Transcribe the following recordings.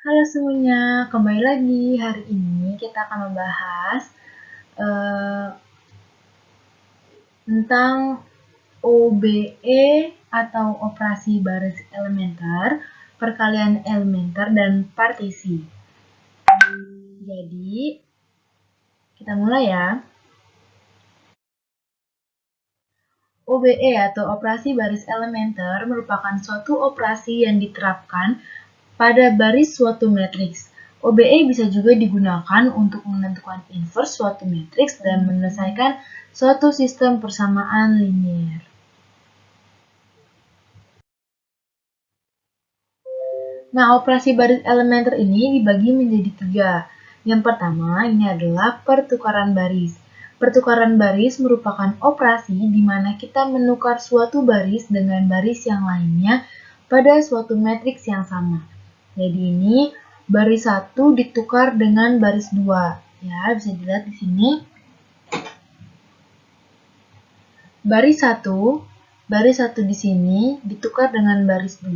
Halo semuanya, kembali lagi. Hari ini kita akan membahas eh, tentang OBE atau operasi baris elementer, perkalian elementer, dan partisi. Jadi, kita mulai ya. OBE atau operasi baris elementer merupakan suatu operasi yang diterapkan pada baris suatu matriks. OBE bisa juga digunakan untuk menentukan inverse suatu matriks dan menyelesaikan suatu sistem persamaan linier. Nah, operasi baris elementer ini dibagi menjadi tiga. Yang pertama, ini adalah pertukaran baris. Pertukaran baris merupakan operasi di mana kita menukar suatu baris dengan baris yang lainnya pada suatu matriks yang sama. Jadi ini baris 1 ditukar dengan baris 2. Ya, bisa dilihat di sini. Baris 1 di sini ditukar dengan baris 2,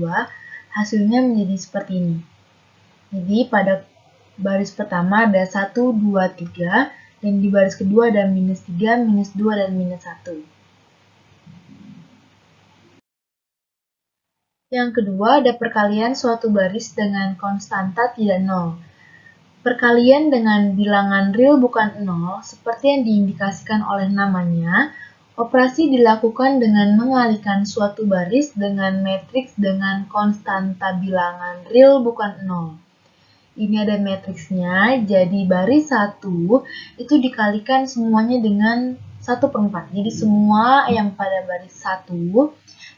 hasilnya menjadi seperti ini. Jadi pada baris pertama ada 1, 2, 3, dan di baris kedua ada minus 3, minus 2, dan minus 1. Yang kedua ada perkalian suatu baris dengan konstanta tidak nol. Perkalian dengan bilangan real bukan nol, seperti yang diindikasikan oleh namanya, operasi dilakukan dengan mengalihkan suatu baris dengan matriks dengan konstanta bilangan real bukan nol. Ini ada matriksnya, jadi baris 1 itu dikalikan semuanya dengan 1/4. Jadi semua yang pada baris 1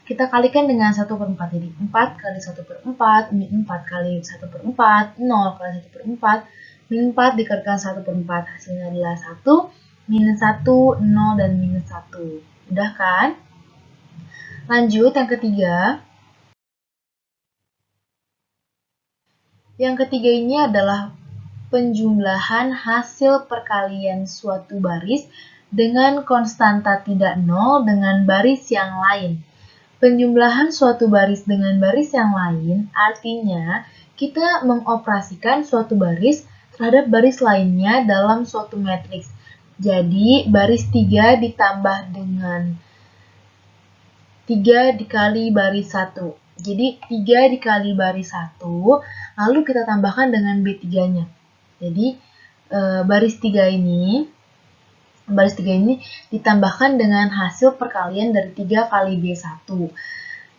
kita kalikan dengan 1/4. Jadi 4 kali 1/4, min 4 kali 1/4, 0 kali 1/4, min 4 dikalikan 1/4. Hasilnya adalah 1, minus 1, 0, dan minus 1. Udah kan? Lanjut yang ketiga. Yang ketiga ini adalah penjumlahan hasil perkalian suatu baris dengan konstanta tidak nol dengan baris yang lain. Penjumlahan suatu baris dengan baris yang lain artinya kita mengoperasikan suatu baris terhadap baris lainnya dalam suatu matriks. Jadi baris 3 ditambah dengan 3 dikali baris 1. Jadi 3 dikali baris 1, lalu kita tambahkan dengan B3-nya. Jadi baris 3 ini ditambahkan dengan hasil perkalian dari 3 kali B1.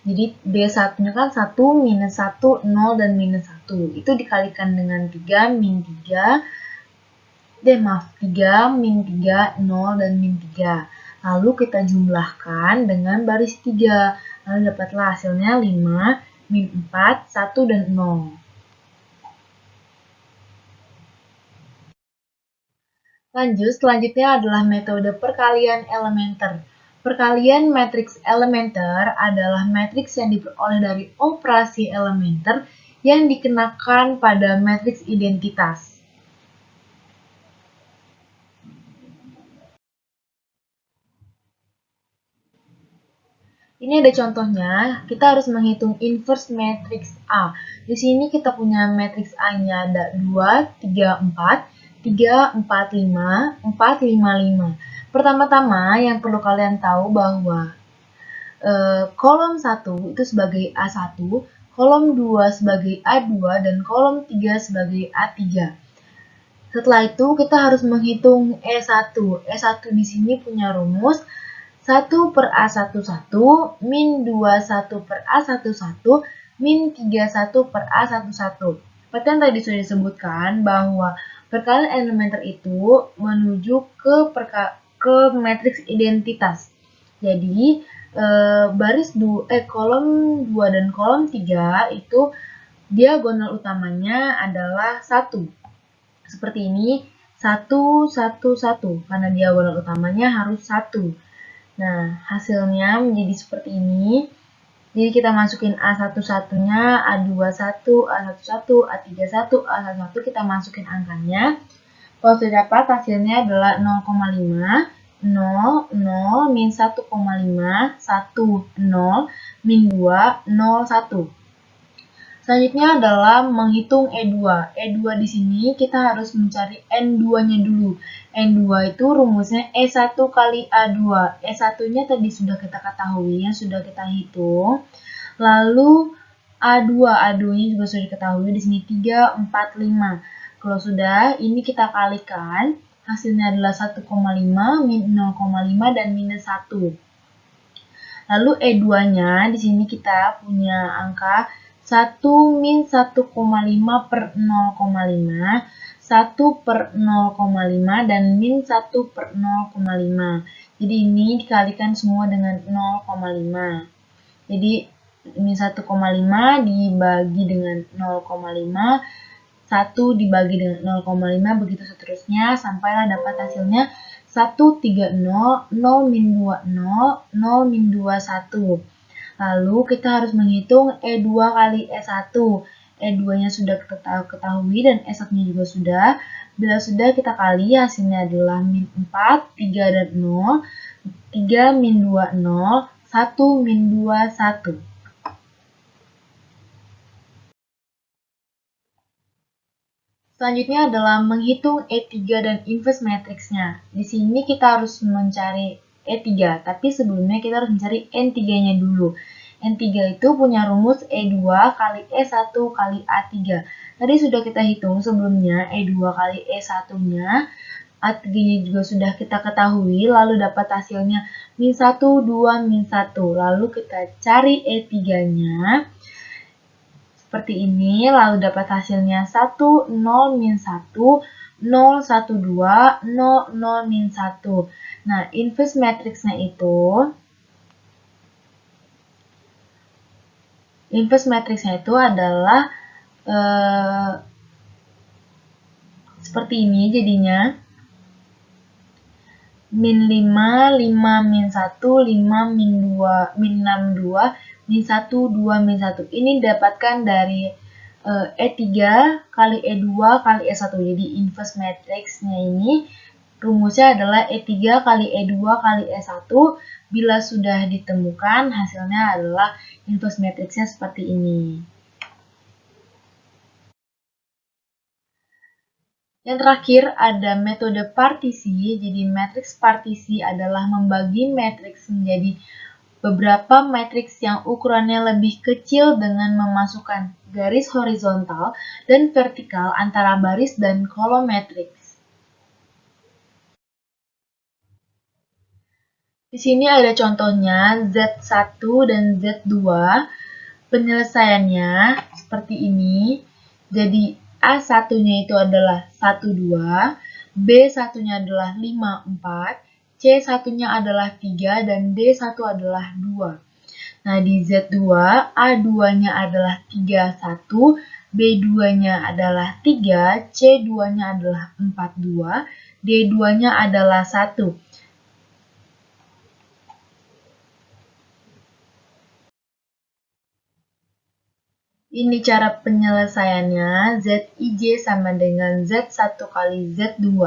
Jadi B1-nya kan 1, minus 1, 0, dan minus 1. Itu dikalikan dengan 3, min 3, 3, min 3, 0, dan min 3. Lalu kita jumlahkan dengan baris 3. Lalu dapatlah hasilnya 5, min 4, 1, dan 0. Lanjut, selanjutnya adalah metode perkalian elementer. Perkalian matriks elementer adalah matriks yang diperoleh dari operasi elementer yang dikenakan pada matriks identitas. Ini ada contohnya, kita harus menghitung inverse matriks A. Di sini kita punya matriks A-nya ada 2, 3, 4, 3, 4, 5, 4, 5, 5. Pertama-tama yang perlu kalian tahu bahwa kolom 1 itu sebagai A1, kolom 2 sebagai A2, dan kolom 3 sebagai A3. Setelah itu kita harus menghitung E1. E1 di sini punya rumus 1 per A11 min 21 per A11 min 31 per A11. Seperti yang tadi sudah disebutkan bahwa perkalian elementer itu menuju ke matriks identitas. Jadi kolom 2 dan kolom 3 itu diagonal utamanya adalah 1. Seperti ini, 1, 1, 1, karena diagonal utamanya harus 1. Nah, hasilnya menjadi seperti ini. Jadi kita masukin A11-nya, A21, A11, A31, A11, kita masukin angkanya. Kalau sudah dapat, hasilnya adalah 0,5, 0, 0, min 1,5, 1, 0, min 2, 0, 1. Selanjutnya adalah menghitung E2. E2 di sini kita harus mencari N2-nya dulu. N2 itu rumusnya E1 kali A2. E1-nya tadi sudah kita ketahui, yang sudah kita hitung. Lalu A2-nya juga sudah diketahui, di sini 3, 4, 5. Kalau sudah, ini kita kalikan, hasilnya adalah 1,5, min 0,5, dan minus 1. Lalu E2-nya, di sini kita punya angka 1 min 1,5 per 0,5, 1 per 0,5, dan min 1 per 0,5. Jadi ini dikalikan semua dengan 0,5. Jadi min 1,5 dibagi dengan 0,5, 1 dibagi dengan 0,5, begitu seterusnya, sampailah dapat hasilnya 1, 3, 0, 0, min 2, 0, 0, min 2, 1. Lalu kita harus menghitung E2 kali E1. E2-nya sudah kita ketahui dan E1-nya juga sudah. Bila sudah kita kali, hasilnya adalah min 4, 3 dan 0, 3 min 2, 0, 1 min 2, 1. Selanjutnya adalah menghitung E3 dan inverse matriksnya. Di sini kita harus mencari E3, tapi sebelumnya kita harus mencari N3-nya dulu. N3 itu punya rumus E2 kali E1 kali A3. Tadi sudah kita hitung sebelumnya E2 kali E1-nya, A3-nya juga sudah kita ketahui, lalu dapat hasilnya min 1, 2, min 1. Lalu kita cari E3-nya. Seperti ini, lalu dapat hasilnya 1, 0, min 1, 0, 1, 2, 0, 0, min 1. Nah, inverse matriksnya itu adalah seperti ini jadinya. Min 5, 5, min 1, 5, min 2, min 6, 2, min 1, 2, min 1. Ini didapatkan dari E3 kali E2 kali E1. Jadi inverse matriksnya ini rumusnya adalah E3 kali E2 kali E1. Bila sudah ditemukan, hasilnya adalah inverse matriksnya seperti ini. Yang terakhir ada metode partisi. Jadi matriks partisi adalah membagi matriks menjadi beberapa matriks yang ukurannya lebih kecil dengan memasukkan garis horizontal dan vertikal antara baris dan kolom matriks. Di sini ada contohnya Z1 dan Z2. Penyelesaiannya seperti ini. Jadi A1-nya itu adalah 1, 2, B1-nya adalah 5, 4, C1-nya adalah 3, dan D1 adalah 2. Nah, di Z2, A2-nya adalah 3, 1, B2-nya adalah 3, C2-nya adalah 4, 2, D2-nya adalah 1. Ini cara penyelesaiannya, Zij sama dengan Z1 kali Z2.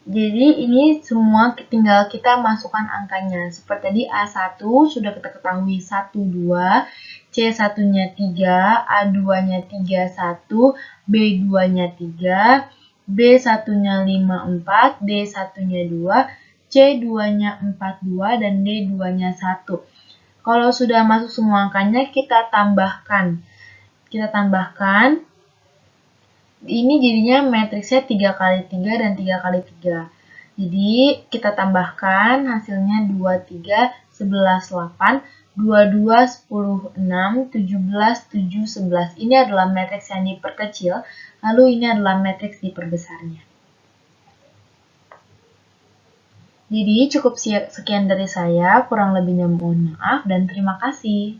Jadi ini semua tinggal kita masukkan angkanya. Seperti tadi A1 sudah kita ketahui 1, 2, C1-nya 3, A2-nya 3, 1, B2-nya 3, B1-nya 5, 4, D1-nya 2, C2-nya 4, 2, dan D2-nya 1. Kalau sudah masuk semua angkanya, kita tambahkan. Ini jadinya matriksnya 3 kali 3 dan 3 kali 3. Jadi kita tambahkan hasilnya 2, 3, 11, 8, 22, 10, 6, 17, 7, 11. Ini adalah matriks yang diperkecil, lalu ini adalah matriks diperbesarnya. Jadi cukup sekian dari saya, kurang lebihnya mohon maaf dan terima kasih.